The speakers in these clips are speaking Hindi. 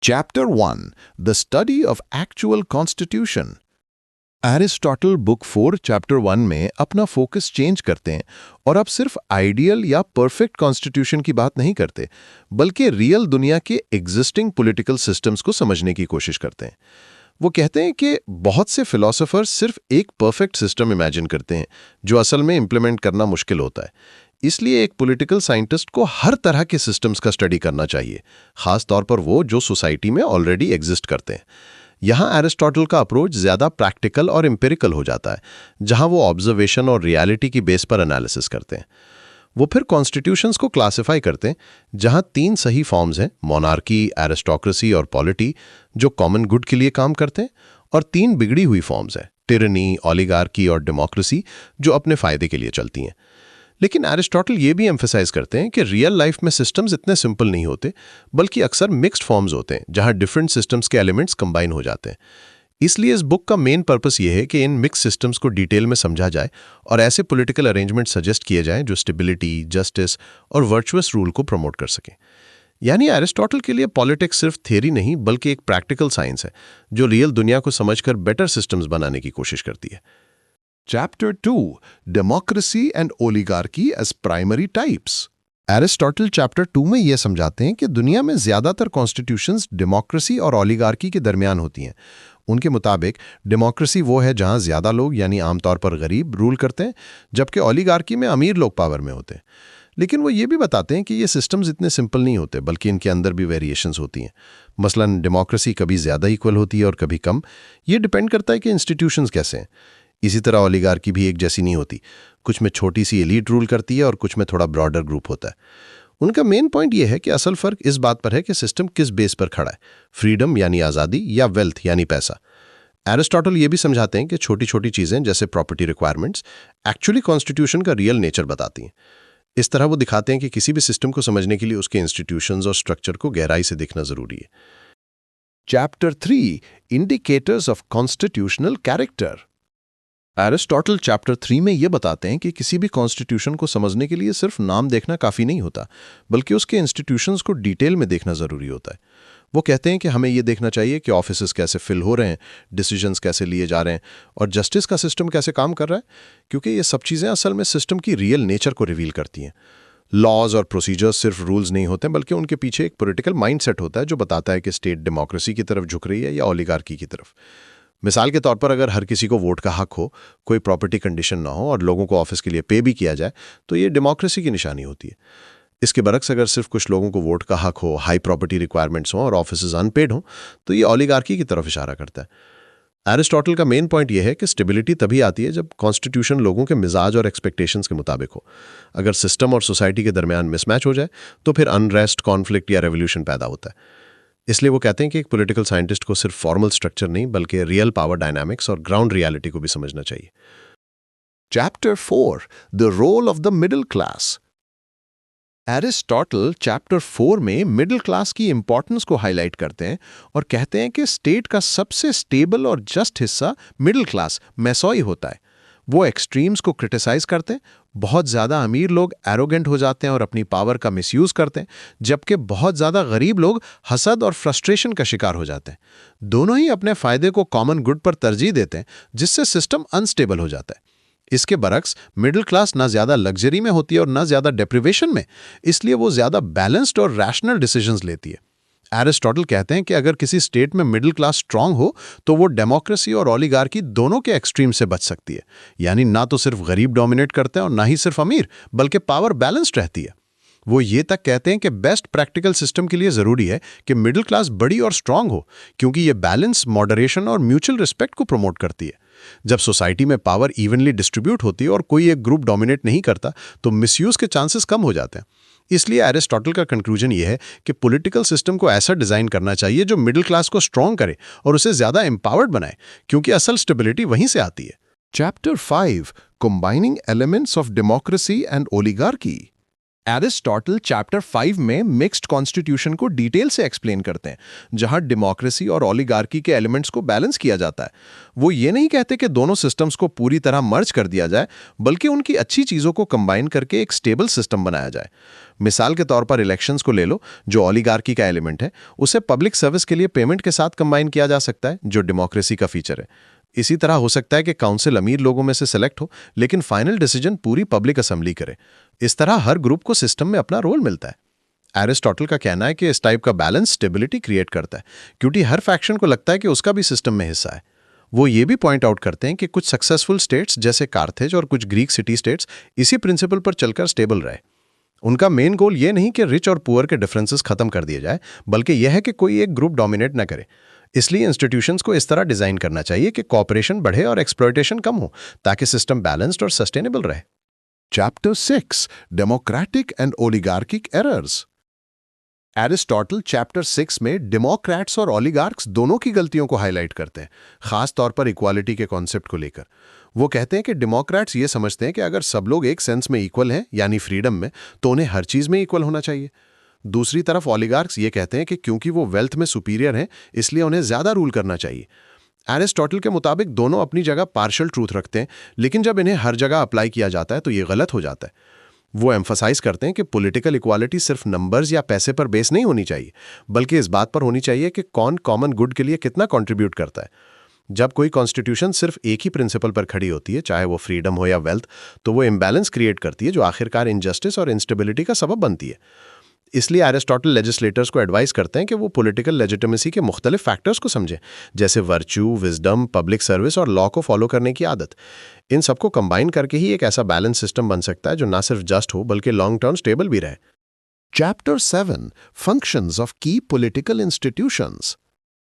Chapter 1 The Study of Actual Constitution Aristotle book 4 chapter 1 में अपना फोकस चेंज करते हैं और अब सिर्फ आइडियल या परफेक्ट कॉन्स्टिट्यूशन की बात नहीं करते बल्कि रियल दुनिया के एग्जिस्टिंग पॉलिटिकल सिस्टम्स को समझने की कोशिश करते हैं। वो कहते हैं कि बहुत से फिलोसोफर्स सिर्फ एक परफेक्ट सिस्टम इमेजिन करते हैं जो असल में इंप्लीमेंट करना मुश्किल होता है। इसलिए एक पॉलिटिकल साइंटिस्ट को हर तरह के सिस्टम्स का स्टडी करना चाहिए, खास तौर पर वो जो सोसाइटी में ऑलरेडी एग्जिस्ट करते हैं। यहाँ एरिस्टोटल का अप्रोच ज़्यादा प्रैक्टिकल और एम्पिरिकल हो जाता है, जहाँ वो ऑब्जर्वेशन और रियलिटी की बेस पर एनालिसिस करते हैं। वो फिर कॉन्स्टिट्यूशंस को क्लासिफाई करते हैं, जहाँ 3 सही फॉर्म्स हैं, मोनार्की, एरिस्टोक्रेसी और पॉलिटी, जो कॉमन गुड के लिए काम करते हैं, और 3 बिगड़ी हुई फॉर्म्स हैं, टिरनी, ओलिगार्की और डेमोक्रेसी, जो अपने फ़ायदे के लिए चलती हैं। लेकिन एरिस्टोटल ये भी एम्फेसाइज करते हैं कि रियल लाइफ में सिस्टम्स इतने सिंपल नहीं होते, बल्कि अक्सर मिक्स्ड फॉर्म्स होते हैं जहां डिफरेंट सिस्टम्स के एलिमेंट्स कंबाइन हो जाते हैं। इसलिए इस बुक का मेन पर्पस ये है कि इन मिक्स सिस्टम्स को डिटेल में समझा जाए और ऐसे पॉलिटिकल अरेंजमेंट सजेस्ट किए जाएं जो स्टेबिलिटी, जस्टिस और वर्चुअस रूल को प्रमोट कर सकें। यानी एरिस्टोटल के लिए पॉलिटिक्स सिर्फ थ्योरी नहीं बल्कि एक प्रैक्टिकल साइंस है जो रियल दुनिया को समझकर बेटर सिस्टम्स बनाने की कोशिश करती है। Chapter 2 Democracy and Oligarchy as Primary Types Aristotle chapter 2 में यह समझाते हैं कि दुनिया में ज्यादातर कॉन्स्टिट्यूशंस डेमोक्रेसी और ओलिगार्की के दरमियान होती हैं। उनके मुताबिक डेमोक्रेसी वो है जहां ज्यादा लोग यानी आमतौर पर गरीब रूल करते हैं, जबकि ओलिगार्की में अमीर लोग पावर में होते हैं। लेकिन वो ये भी बताते हैं कि ये सिस्टम्स इतने सिंपल नहीं होते बल्कि इनके अंदर भी वेरिएशंस होती हैं। मसलन डेमोक्रेसी कभी ज्यादा इक्वल होती है और कभी कम। ये डिपेंड करता है कि इंस्टीट्यूशंस कैसे हैं। इसी तरह ओलिगार्की भी एक जैसी नहीं होती, कुछ में छोटी सी एलीट रूल करती है और कुछ में थोड़ा ब्रॉडर ग्रुप होता है। उनका मेन पॉइंट यह है कि असल फर्क इस बात पर है कि सिस्टम किस बेस पर खड़ा है, फ्रीडम यानी आज़ादी या वेल्थ यानी पैसा। एरिस्टोटल ये भी समझाते हैं कि छोटी छोटी चीज़ें जैसे प्रॉपर्टी रिक्वायरमेंट्स एक्चुअली कॉन्स्टिट्यूशन का रियल नेचर बताती हैं। इस तरह वो दिखाते हैं कि किसी भी सिस्टम को समझने के लिए उसके इंस्टीट्यूशंस और स्ट्रक्चर को गहराई से देखना जरूरी है। Chapter 3 indicators of constitutional character Aristotle chapter 3 में यह बताते हैं कि किसी भी कॉन्स्टिट्यूशन को समझने के लिए सिर्फ नाम देखना काफ़ी नहीं होता, बल्कि उसके इंस्टीट्यूशंस को डिटेल में देखना ज़रूरी होता है। वो कहते हैं कि हमें यह देखना चाहिए कि ऑफिसेज कैसे फिल हो रहे हैं, डिसीजंस कैसे लिए जा रहे हैं और जस्टिस का सिस्टम कैसे काम कर रहा है, क्योंकि ये सब चीज़ें असल में सिस्टम की रियल नेचर को रिवील करती हैं। लॉज और प्रोसीजर्स सिर्फ रूल्स नहीं होते बल्कि उनके पीछे एक पॉलिटिकल माइंडसेट होता है जो बताता है कि स्टेट डेमोक्रेसी की तरफ झुक रही है या ओलिगार्की की तरफ। मिसाल के तौर पर अगर हर किसी को वोट का हक हो, कोई प्रॉपर्टी कंडीशन ना हो और लोगों को ऑफिस के लिए पे भी किया जाए, तो ये डेमोक्रेसी की निशानी होती है। इसके बरक्स अगर सिर्फ कुछ लोगों को वोट का हक हो, हाई प्रॉपर्टी रिक्वायरमेंट्स हो और ऑफिसेज अनपेड हो, तो ये ओलिगार्की की तरफ इशारा करता है। एरिस्टोटल का मेन पॉइंट यह है कि स्टेबिलिटी तभी आती है जब कॉन्स्टिट्यूशन लोगों के मिजाज और एक्सपेक्टेशंस के मुताबिक हो। अगर सिस्टम और सोसाइटी के दरमियान मिसमैच हो जाए तो फिर अनरेस्ट, कॉन्फ्लिक्ट या रेवोल्यूशन पैदा होता है। इसलिए वो कहते हैं कि एक पॉलिटिकल साइंटिस्ट को सिर्फ फॉर्मल स्ट्रक्चर नहीं बल्कि रियल पावर डायनामिक्स और ग्राउंड रियलिटी को भी समझना चाहिए। Chapter 4 the role of the middle class Aristotle chapter 4 में मिडिल क्लास की इंपॉर्टेंस को हाईलाइट करते हैं और कहते हैं कि स्टेट का सबसे स्टेबल और जस्ट हिस्सा मिडिल क्लास मैसोई होता है। वो एक्सट्रीम्स को क्रिटिसाइज करते हैं। बहुत ज़्यादा अमीर लोग एरोगेंट हो जाते हैं और अपनी पावर का मिसयूज़ करते हैं, जबकि बहुत ज़्यादा गरीब लोग हसद और फ्रस्ट्रेशन का शिकार हो जाते हैं। दोनों ही अपने फ़ायदे को कॉमन गुड पर तरजीह देते हैं, जिससे सिस्टम अनस्टेबल हो जाता है। इसके बरक्स मिडिल क्लास ना ज़्यादा लग्जरी में होती है और ना ज़्यादा डेप्रिवेशन में, इसलिए वो ज़्यादा बैलेंस्ड और रैशनल डिसीजंस लेती है। एरिस्टोटल कहते हैं कि अगर किसी स्टेट में मिडिल क्लास स्ट्रांग हो तो वो डेमोक्रेसी और ओलिगार्की दोनों के एक्सट्रीम से बच सकती है। यानी ना तो सिर्फ गरीब डोमिनेट करते हैं और ना ही सिर्फ अमीर, बल्कि पावर बैलेंस्ड रहती है। वो ये तक कहते हैं कि बेस्ट प्रैक्टिकल सिस्टम के लिए ज़रूरी है कि मिडिल क्लास बड़ी और स्ट्रांग हो, क्योंकि ये बैलेंस, मॉडरेशन और म्यूचुअल रिस्पेक्ट को प्रमोट करती है। जब सोसाइटी में पावर इवनली डिस्ट्रीब्यूट होती है और कोई एक ग्रुप डोमिनेट नहीं करता तो मिसयूज के चांसेस कम हो जाते हैं। इसलिए एरिस्टोटल का कंक्लूजन यह है कि पॉलिटिकल सिस्टम को ऐसा डिजाइन करना चाहिए जो मिडिल क्लास को स्ट्रांग करे और उसे ज्यादा एम्पावर्ड बनाए, क्योंकि असल स्टेबिलिटी वहीं से आती है। Chapter 5 combining elements of democracy and oligarchy Aristotle chapter 5 में मिक्स्ड कॉन्स्टिट्यूशन को डिटेल से एक्सप्लेन करते हैं, जहां डेमोक्रेसी और ओलिगार्की के एलिमेंट्स को बैलेंस किया जाता है। वो ये नहीं कहते कि दोनों सिस्टम्स को पूरी तरह मर्ज कर दिया जाए, बल्कि उनकी अच्छी चीज़ों को कंबाइन करके एक स्टेबल सिस्टम बनाया जाए। मिसाल के तौर पर इलेक्शंस को ले लो, जो ओलिगार्की का एलिमेंट है, उसे पब्लिक सर्विस के लिए पेमेंट के साथ कंबाइन किया जा सकता है, जो डेमोक्रेसी का फीचर है। इसी तरह हो सकता है कि काउंसिल अमीर लोगों में से सेलेक्ट हो, लेकिन फाइनल डिसीजन पूरी पब्लिक असेंबली करे। इस तरह हर ग्रुप को सिस्टम में अपना रोल मिलता है। एरिस्टोटल का कहना है कि इस टाइप का बैलेंस स्टेबिलिटी क्रिएट करता है, क्योंकि हर फैक्शन को लगता है कि उसका भी सिस्टम में हिस्सा है। वो ये भी पॉइंट आउट करते हैं कि कुछ सक्सेसफुल स्टेट्स जैसे कार्थेज और कुछ ग्रीक सिटी स्टेट्स इसी प्रिंसिपल पर चलकर स्टेबल रहे। उनका मेन गोल ये नहीं कि रिच और पुअर के डिफरेंसेस खत्म कर दिए जाए, बल्कि यह है कि कोई एक ग्रुप डोमिनेट न करे। इसलिए इंस्टीट्यूशंस को इस तरह डिजाइन करना चाहिए कि कॉपरेशन बढ़े और एक्सप्लॉयटेशन कम हो, ताकि सिस्टम बैलेंस्ड और सस्टेनेबल रहे। Chapter 6, democratic and oligarchic errors. Aristotle chapter 6 में डेमोक्रेट्स और ओलिगार्क्स दोनों की गलतियों को हाईलाइट करते हैं, खास तौर पर इक्वालिटी के कॉन्सेप्ट को लेकर। वो कहते हैं कि डेमोक्रेट्स ये समझते हैं कि अगर सब लोग एक सेंस में इक्वल हैं, यानी फ्रीडम में, तो उन्हें हर चीज में इक्वल होना चाहिए। दूसरी तरफ ओलिगार्क्स ये कहते हैं कि क्योंकि वो वेल्थ में सुपीरियर हैं, इसलिए उन्हें ज्यादा रूल करना चाहिए। एरिस्टोटल के मुताबिक दोनों अपनी जगह पार्शियल ट्रूथ रखते हैं, लेकिन जब इन्हें हर जगह अप्लाई किया जाता है तो ये गलत हो जाता है। वो एम्फसाइज करते हैं कि पॉलिटिकल इक्वालिटी सिर्फ नंबर्स या पैसे पर बेस नहीं होनी चाहिए, बल्कि इस बात पर होनी चाहिए कि कौन कॉमन गुड के लिए कितना कंट्रीब्यूट करता है। जब कोई कॉन्स्टिट्यूशन सिर्फ एक ही प्रिंसिपल पर खड़ी होती है, चाहे वो फ्रीडम हो या वेल्थ, तो वो इम्बैलेंस क्रिएट करती है, जो आखिरकार इनजस्टिस और इंस्टेबिलिटी का सबब बनती है। इसलिए एरिस्टोटल लेजिस्लेटर्स को एडवाइस करते हैं कि वो पॉलिटिकल लेजिटिमेसी के मुख्तलिफ फैक्टर्स को समझें, जैसे वर्च्यू, विजडम, पब्लिक सर्विस और लॉ को फॉलो करने की आदत। इन सबको कंबाइन करके ही एक ऐसा बैलेंस सिस्टम बन सकता है जो ना सिर्फ जस्ट हो, बल्कि लॉन्ग टर्म स्टेबल भी रहे। चैप्टर 7, फंक्शंस ऑफ की पॉलिटिकल इंस्टीट्यूशंस।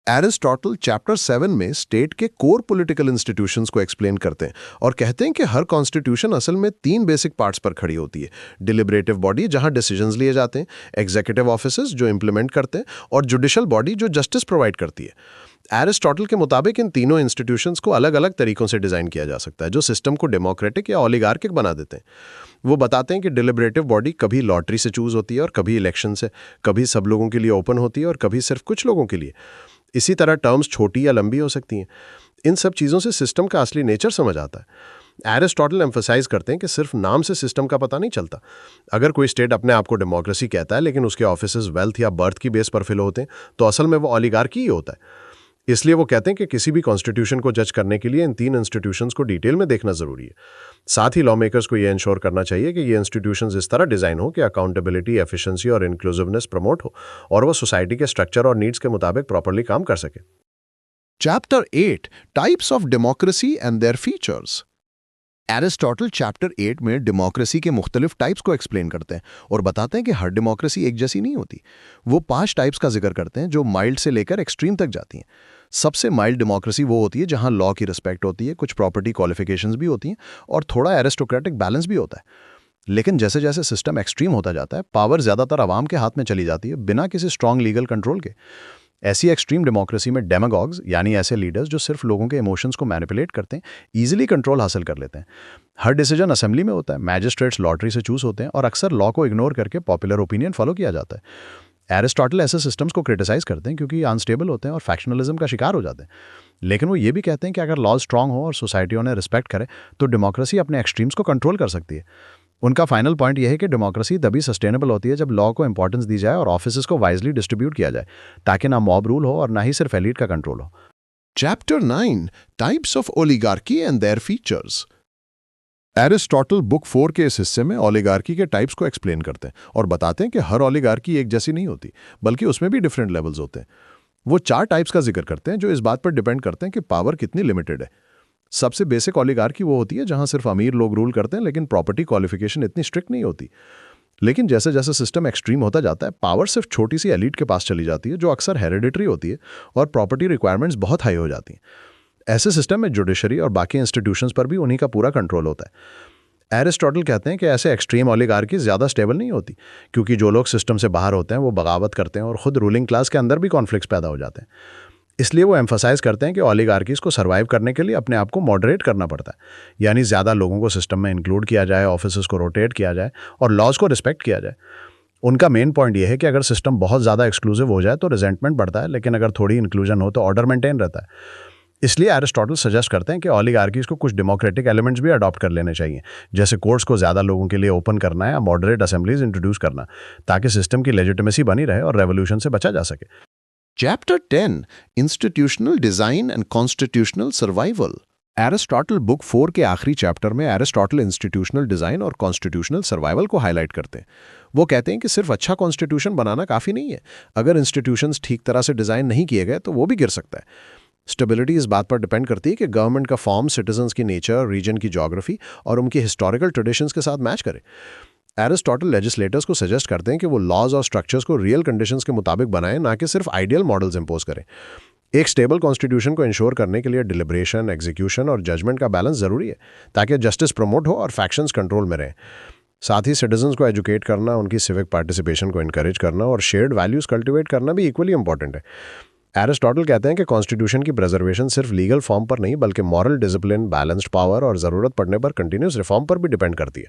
एरिस्टोटल चैप्टर 7 में स्टेट के कोर पॉलिटिकल इंस्टीट्यूशंस को एक्सप्लेन करते हैं और कहते हैं कि हर कॉन्स्टिट्यूशन असल में 3 बेसिक पार्ट्स पर खड़ी होती है: डिलिब्रेटिव बॉडी, जहां डिसीजंस लिए जाते हैं; एग्जीक्यूटिव ऑफिसर्स, जो इंप्लीमेंट करते हैं; और जुडिशियल बॉडी, जो जस्टिस प्रोवाइड करती है। एरिस्टोटल के मुताबिक इन तीनों इंस्टीट्यूशंस को अलग अलग तरीकों से डिजाइन किया जा सकता है, जो सिस्टम को डेमोक्रेटिक या ओलिगार्किक बना देते हैं। वो बताते हैं कि डिलिब्रेटिव बॉडी कभी लॉटरी से चूज होती है और कभी इलेक्शन से, कभी सब लोगों के लिए ओपन होती है और कभी सिर्फ कुछ लोगों के लिए। इसी तरह टर्म्स छोटी या लंबी हो सकती हैं। इन सब चीज़ों से सिस्टम का असली नेचर समझ आता है। एरिस्टोटल एम्फसाइज करते हैं कि सिर्फ नाम से सिस्टम का पता नहीं चलता। अगर कोई स्टेट अपने आप को डेमोक्रेसी कहता है, लेकिन उसके ऑफिसेज वेल्थ या बर्थ की बेस पर फिल होते हैं, तो असल में वो ओलिगार्की ही होता है। इसलिए वो कहते हैं कि किसी भी कॉन्स्टिट्यूशन को जज करने के लिए इन 3 इंस्टीट्यूशंस को डिटेल में देखना जरूरी है। साथ ही लॉ मेकर्स को यह इंश्योर करना चाहिए कि ये इंस्टीट्यूशंस इस तरह डिजाइन हो कि अकाउंटेबिलिटी, एफिशिएंसी और इंक्लूसिवनेस प्रमोट हो, और वो सोसाइटी के स्ट्रक्चर और नीड्स के मुताबिक प्रॉपर्ली काम कर सके। Chapter 8, types of democracy and their features. Aristotle chapter 8 में डेमोक्रेसी के मुख्तलिफ टाइप्स को एक्सप्लेन करते हैं और बताते हैं कि हर डेमोक्रेसी एक जैसी नहीं होती। वो 5 टाइप्स का जिक्र करते हैं, जो माइल्ड से लेकर एक्सट्रीम तक जाती हैं। सबसे माइल्ड डेमोक्रेसी वो होती है जहां लॉ की रिस्पेक्ट होती है, कुछ प्रॉपर्टी क्वालिफिकेशंस भी होती हैं और थोड़ा एरिस्टोक्रेटिक बैलेंस भी होता है। लेकिन जैसे जैसे सिस्टम एक्सट्रीम होता जाता है, पावर ज्यादातर आवाम के हाथ में चली जाती है, बिना किसी स्ट्रांग लीगल कंट्रोल के। ऐसी एक्सट्रीम डेमोक्रेसी में डेमागॉग्स, यानी ऐसे लीडर्स जो सिर्फ लोगों के इमोशंस को मैनिपुलेट करते हैं, ईजिली कंट्रोल हासिल कर लेते हैं। हर डिसीजन असेंबली में होता है, मैजिस्ट्रेट्स लॉटरी से चूज होते हैं और अक्सर लॉ को इग्नोर करके पॉपुलर ओपिनियन फॉलो किया जाता है। एरिस्टोटल ऐसे सिस्टम्स को क्रिटिसाइज करते हैं क्योंकि अनस्टेबल होते हैं और फैक्शनलिज्म का शिकार हो जाते हैं। लेकिन वो ये भी कहते हैं कि अगर लॉ स्ट्रांग हो और सोसाइटी उन्हें रिस्पेक्ट करे, तो डेमोक्रेसी अपने एक्सट्रीम्स को कंट्रोल कर सकती है। उनका फाइनल पॉइंट यह है कि डेमोक्रेसी तभी सस्टेनेबल होती है जब लॉ को इंपॉर्टेंस दी जाए और ऑफिसेज को वाइजली डिस्ट्रीब्यूट किया जाए, ताकि ना मॉब रूल हो और ना ही सिर्फ एलीट का कंट्रोल हो। Chapter 9, types of oligarchy and their features. Aristotle book 4 के इस हिस्से में ओलिगार्की के टाइप्स को एक्सप्लेन करते हैं और बताते हैं कि हर ओलिगार्की एक जैसी नहीं होती, बल्कि उसमें भी डिफरेंट लेवल्स होते हैं। वो 4 टाइप्स का जिक्र करते हैं जो इस बात पर डिपेंड करते हैं कि पावर कितनी लिमिटेड है। सबसे बेसिक ओलिगार्की वो होती है जहां सिर्फ अमीर लोग रूल करते हैं, लेकिन प्रॉपर्टी क्वालिफिकेशन इतनी स्ट्रिक्ट नहीं होती। लेकिन जैसे जैसे सिस्टम एक्सट्रीम होता जाता है, पावर सिर्फ छोटी सी एलीट के पास चली जाती है, जो अक्सर हेरिडिटरी होती है, और प्रॉपर्टी रिक्वायरमेंट्स बहुत हाई हो जाती हैं। ऐसे सिस्टम में जुडिशरी और बाकी इंस्टीट्यूशंस पर भी उन्हीं का पूरा कंट्रोल होता है। एरिस्टोटल कहते हैं कि ऐसे एक्सट्रीम ओलिगार्की ज़्यादा स्टेबल नहीं होती, क्योंकि जो लोग सिस्टम से बाहर होते हैं वो बगावत करते हैं और खुद रूलिंग क्लास के अंदर भी कॉन्फ्लिक्ट्स पैदा हो जाते हैं। इसलिए वो एम्फसाइज करते हैं कि ओलिगार्कीज को सर्वाइव करने के लिए अपने आप को मॉडरेट करना पड़ता है, यानी ज़्यादा लोगों को सिस्टम में इंक्लूड किया जाए, ऑफिस को रोटेट किया जाए और लॉज को रिस्पेक्ट किया जाए। उनका मेन पॉइंट ये है कि अगर सिस्टम बहुत ज़्यादा एक्सक्लूसिव हो जाए तो रिजेंटमेंट बढ़ता है, लेकिन अगर थोड़ी इंक्लूजन हो तो ऑर्डर मेंटेन रहता है। इसलिए एरिस्टोटल सजेस्ट करते हैं कि ओलिगार्कीज को कुछ डेमोक्रेटिक एलिमेंट्स भी अडॉप्ट कर लेने चाहिए, जैसे कोर्ट्स को ज़्यादा लोगों के लिए ओपन करना या मॉडरेट असेंबलीज इंट्रोड्यूस करना, ताकि सिस्टम की लेजिटिमेसी बनी रहे और रेवोल्यूशन से बचा जा सके। Chapter 10 institutional design and constitutional survival. Aristotle book 4 के आखिरी चैप्टर में एरिस्टोटल इंस्टीट्यूशनल डिजाइन और कॉन्स्टिट्यूशनल सर्वाइवल को हाईलाइट करते हैं। वो कहते हैं कि सिर्फ अच्छा कॉन्स्टिट्यूशन बनाना काफ़ी नहीं है, अगर इंस्टीट्यूशंस ठीक तरह से डिज़ाइन नहीं किए गए तो वो भी गिर सकता है। स्टेबिलिटी इस बात पर डिपेंड करती है कि गवर्नमेंट का फॉर्म सिटीजन्स की नेचर, रीजन की ज्योग्राफी और उनकी हिस्टोरिकल ट्रेडिशंस के साथ मैच करे। एरिस्टोटल लेजिस्लेटर्स को सजेस्ट करते हैं कि वो लॉज और स्ट्रक्चर्स को रियल कंडीशंस के मुताबिक बनाएं, ना कि सिर्फ आइडियल मॉडल्स इंपोज करें। एक स्टेबल कॉन्स्टिट्यूशन को इंश्योर करने के लिए डिलिब्रेशन, एग्जीक्यूशन और जजमेंट का बैलेंस जरूरी है, ताकि जस्टिस प्रमोट हो और फैक्शंस कंट्रोल में रहें। साथ ही सिटीजन्स को एजुकेट करना, उनकी सिविक पार्टिसिपेशन को इनकरेज करना और शेयर्ड वैल्यूज कल्टिवेट करना भी इक्वली इंपॉर्टेंट है। एरिस्टोटल कहते हैं कि कॉन्स्टिट्यूशन की प्रिजर्वेशन सिर्फ लीगल फॉर्म पर नहीं, बल्कि मॉरल डिसिप्लिन, बैलेंस्ड पावर और ज़रूरत पड़ने पर कंटिन्यूस रिफॉर्म पर भी डिपेंड करती है।